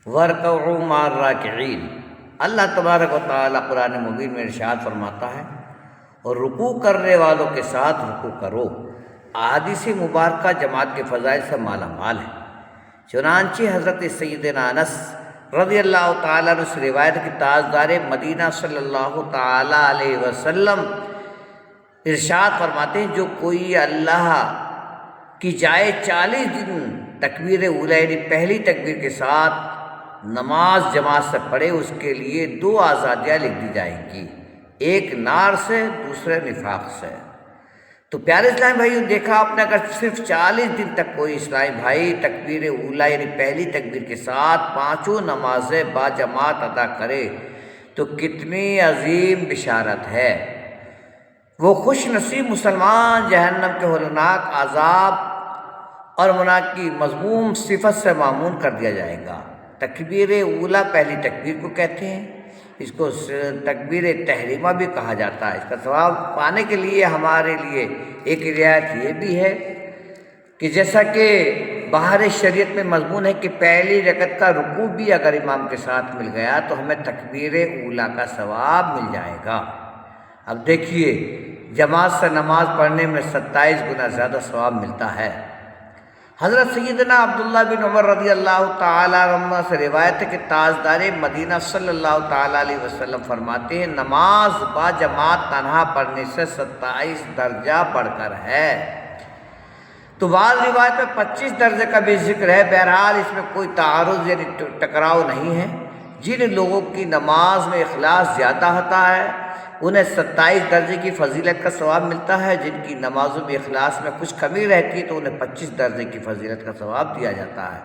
وَارْكَعُوا مَعَ الرَّاكِعِينَ۔ اللہ تبارک و تعالیٰ قرآن مبین میں ارشاد فرماتا ہے اور رکوع کرنے والوں کے ساتھ رکوع کرو۔ احادیث مبارکہ جماعت کے فضائل سے مالا مال ہے۔ چنانچہ حضرت سیدنا انس رضی اللہ تعالیٰ عنہ سے روایت کی تاجدار مدینہ صلی اللہ تعالیٰ علیہ وسلم ارشاد فرماتے ہیں، جو کوئی اللہ کی جائے 40 دن تکبیر اولیٰ یعنی پہلی تکبیر کے ساتھ نماز جماعت سے پڑھے، اس کے لیے 2 آزادیاں لکھ دی جائیں گی، ایک نار سے دوسرے نفاق سے۔ تو پیارے اسلامی بھائیو، دیکھا آپ نے، اگر صرف 40 دن تک کوئی اسلامی بھائی تکبیر اولیٰ یعنی پہلی تکبیر کے ساتھ 5 نمازیں با جماعت ادا کرے تو کتنی عظیم بشارت ہے۔ وہ خوش نصیب مسلمان جہنم کے ہولناک عذاب اور مناک کی مذموم صفت سے معمون کر دیا جائے گا۔ تکبیر اولیٰ پہلی تکبیر کو کہتے ہیں، اس کو تکبیر تحریمہ بھی کہا جاتا ہے۔ اس کا ثواب پانے کے لیے ہمارے لیے ایک رعایت یہ بھی ہے کہ جیسا کہ باہر شریعت میں مضمون ہے کہ پہلی رکعت کا رکوع بھی اگر امام کے ساتھ مل گیا تو ہمیں تکبیر اولیٰ کا ثواب مل جائے گا۔ اب دیکھیے، جماعت سے نماز پڑھنے میں 27 گنا زیادہ ثواب ملتا ہے۔ حضرت سیدنا عبداللہ بن عمر رضی اللہ تعالیٰ عنہ سے روایت ہے کہ تاجدار مدینہ صلی اللہ تعالیٰ علیہ وسلم فرماتے ہیں، نماز با جماعت تنہا پڑھنے سے 27 درجہ بڑھ کر ہے۔ تو بعض روایت میں 25 درجے کا بھی ذکر ہے۔ بہرحال اس میں کوئی تعارض یعنی ٹکراؤ نہیں ہے۔ جن لوگوں کی نماز میں اخلاص زیادہ ہوتا ہے انہیں 27 درجے کی فضیلت کا ثواب ملتا ہے، جن کی نمازوں میں اخلاص میں کچھ کمی رہتی ہے تو انہیں 25 درجے کی فضیلت کا ثواب دیا جاتا ہے۔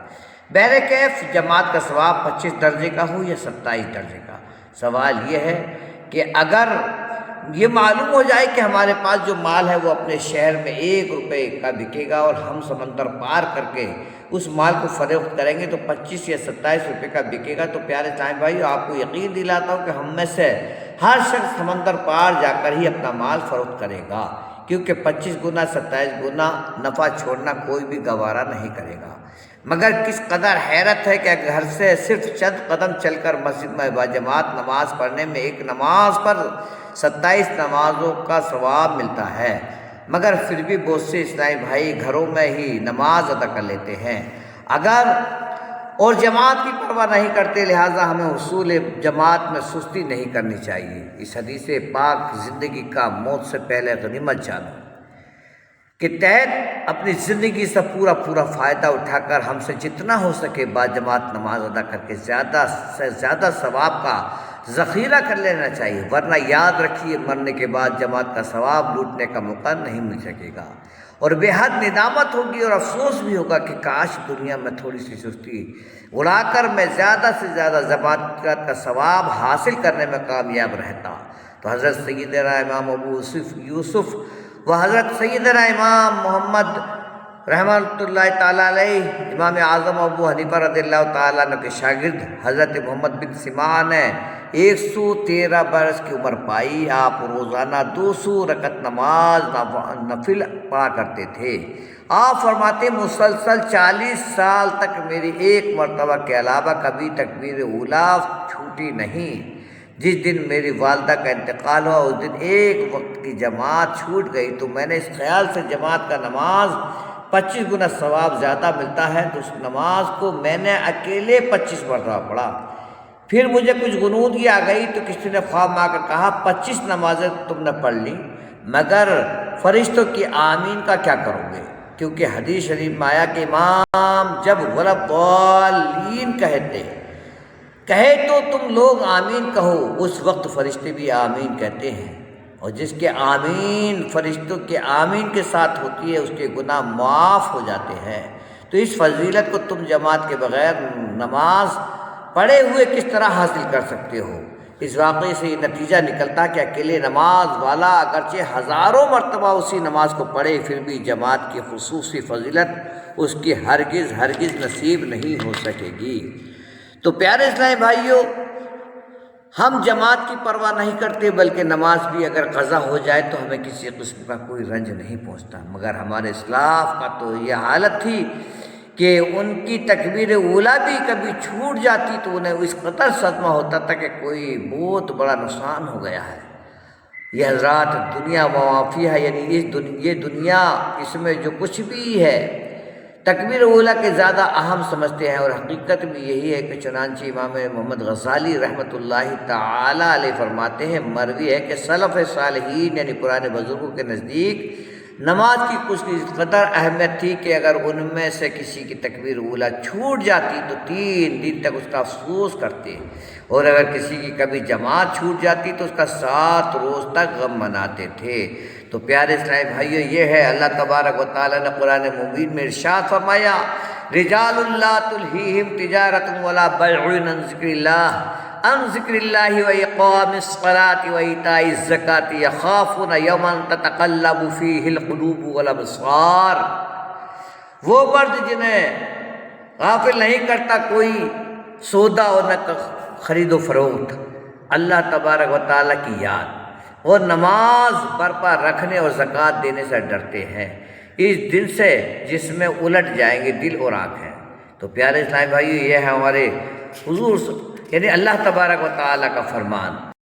بہرکیف جماعت کا ثواب 25 درجے کا ہو یا 27 درجے کا، سوال یہ ہے کہ اگر یہ معلوم ہو جائے کہ ہمارے پاس جو مال ہے وہ اپنے شہر میں 1 روپے کا بکے گا اور ہم سمندر پار کر کے اس مال کو فروخت کریں گے تو 25 یا 27 روپے کا بکے گا، تو پیارے اسلامی بھائیو، آپ کو یقین دلاتا ہوں کہ ہم میں سے ہر شخص سمندر پار جا کر ہی اپنا مال فروخت کرے گا، کیونکہ 25 گنا 27 گنا نفع چھوڑنا کوئی بھی گوارا نہیں کرے گا۔ مگر کس قدر حیرت ہے کہ گھر سے صرف چند قدم چل کر مسجد میں باجماعت نماز پڑھنے میں ایک نماز پر 27 نمازوں کا ثواب ملتا ہے، مگر پھر بھی بہت سے اسلامی بھائی گھروں میں ہی نماز ادا کر لیتے ہیں اور جماعت کی پرواہ نہیں کرتے، لہٰذا ہمیں حصول جماعت میں سستی نہیں کرنی چاہیے۔ اس حدیث پاک زندگی کا موت سے پہلے غنیمت جانو کے تحت اپنی زندگی سے پورا فائدہ اٹھا کر ہم سے جتنا ہو سکے باجماعت نماز ادا کر کے زیادہ سے زیادہ ثواب کا ذخیرہ کر لینا چاہیے، ورنہ یاد رکھیے مرنے کے بعد جماعت کا ثواب لوٹنے کا موقع نہیں مل سکے گا، اور بے حد ندامت ہوگی اور افسوس بھی ہوگا کہ کاش دنیا میں تھوڑی سی سستی اڑا کر میں زیادہ سے زیادہ جماعت کا ثواب حاصل کرنے میں کامیاب رہتا۔ تو حضرت سیدنا امام ابو یوسف و حضرت سیدنا امام محمد رحمۃ اللہ تعالیٰ علیہ، امام اعظم ابو حنیفہ رضی اللہ تعالیٰ عنہ کے شاگرد حضرت محمد بن سیمان نے 113 برس کی عمر پائی۔ آپ روزانہ 200 رکعت نماز نفل پڑھا کرتے تھے۔ آپ فرماتے مسلسل 40 سال تک میری ایک مرتبہ کے علاوہ کبھی تکبیر اولیٰ چھوٹی نہیں۔ جس دن میری والدہ کا انتقال ہوا اس دن ایک وقت کی جماعت چھوٹ گئی، تو میں نے اس خیال سے جماعت کا نماز 25 گنا ثواب زیادہ ملتا ہے تو اس نماز کو میں نے اکیلے 25 مرتبہ پڑھا۔ پھر مجھے کچھ غنودگی آ گئی تو کسی نے خواب میں آ کر کہا 25 نمازیں تم نے پڑھ لی، مگر فرشتوں کی آمین کا کیا کرو گے؟ کیونکہ حدیث شریف میں آیا کہ امام جب وَلَضَّالِّينَ کہے تو تم لوگ آمین کہو، اس وقت فرشتے بھی آمین کہتے ہیں، اور جس کے آمین فرشتوں کے آمین کے ساتھ ہوتی ہے اس کے گناہ معاف ہو جاتے ہیں۔ تو اس فضیلت کو تم جماعت کے بغیر نماز پڑھے ہوئے کس طرح حاصل کر سکتے ہو؟ اس واقعے سے یہ نتیجہ نکلتا کہ اکیلے نماز والا اگرچہ ہزاروں مرتبہ اسی نماز کو پڑھے پھر بھی جماعت کی خصوصی فضیلت اس کی ہرگز نصیب نہیں ہو سکے گی۔ تو پیارے اسلامی بھائیوں، ہم جماعت کی پرواہ نہیں کرتے، بلکہ نماز بھی اگر قضا ہو جائے تو ہمیں کسی قسم کا کوئی رنج نہیں پہنچتا، مگر ہمارے اسلاف کا تو یہ حالت تھی کہ ان کی تکبیر اولیٰ بھی کبھی چھوٹ جاتی تو انہیں اس قدر صدمہ ہوتا تھا کہ کوئی بہت بڑا نقصان ہو گیا ہے۔ یہ حضرات دنیا موافی ہے، یعنی یہ دنیا، اس میں جو کچھ بھی ہے تکبیر اولیٰ کے زیادہ اہم سمجھتے ہیں، اور حقیقت بھی یہی ہے کہ چنانچہ امام محمد غزالی رحمۃ اللہ تعالی علیہ فرماتے ہیں، مروی ہے کہ سلف صالحین یعنی پرانے بزرگوں کے نزدیک نماز کی کچھ اس قدر اہمیت تھی کہ اگر ان میں سے کسی کی تکبیر اولیٰ چھوٹ جاتی تو 3 دن تک اس کا افسوس کرتے، اور اگر کسی کی کبھی جماعت چھوٹ جاتی تو اس کا 7 روز تک غم مناتے تھے۔ تو پیارے اسلامی بھائیو، یہ ہے اللہ تبارک و تعالیٰ نے قرآن مبین میں ارشاد فرمایا، رجال لا تلہیہم تجارت ولا بیع عن ذکر اللہ و اقام الصلاۃ و ایتاء الزکاۃ یخافون یوما تتقلب فیہ القلوب والابصار۔ وہ مرد جنہیں غافل نہیں کرتا کوئی سودا اور نہ خرید و فروخت، اللہ تبارک و تعالیٰ کی یاد اور نماز برپا رکھنے اور زکوٰۃ دینے سے ڈرتے ہیں، اس دن سے جس میں الٹ جائیں گے دل اور آنکھیں۔ تو پیارے اسلامی بھائیو، یہ ہے ہمارے حضور یعنی اللہ تبارک و تعالیٰ کا فرمان۔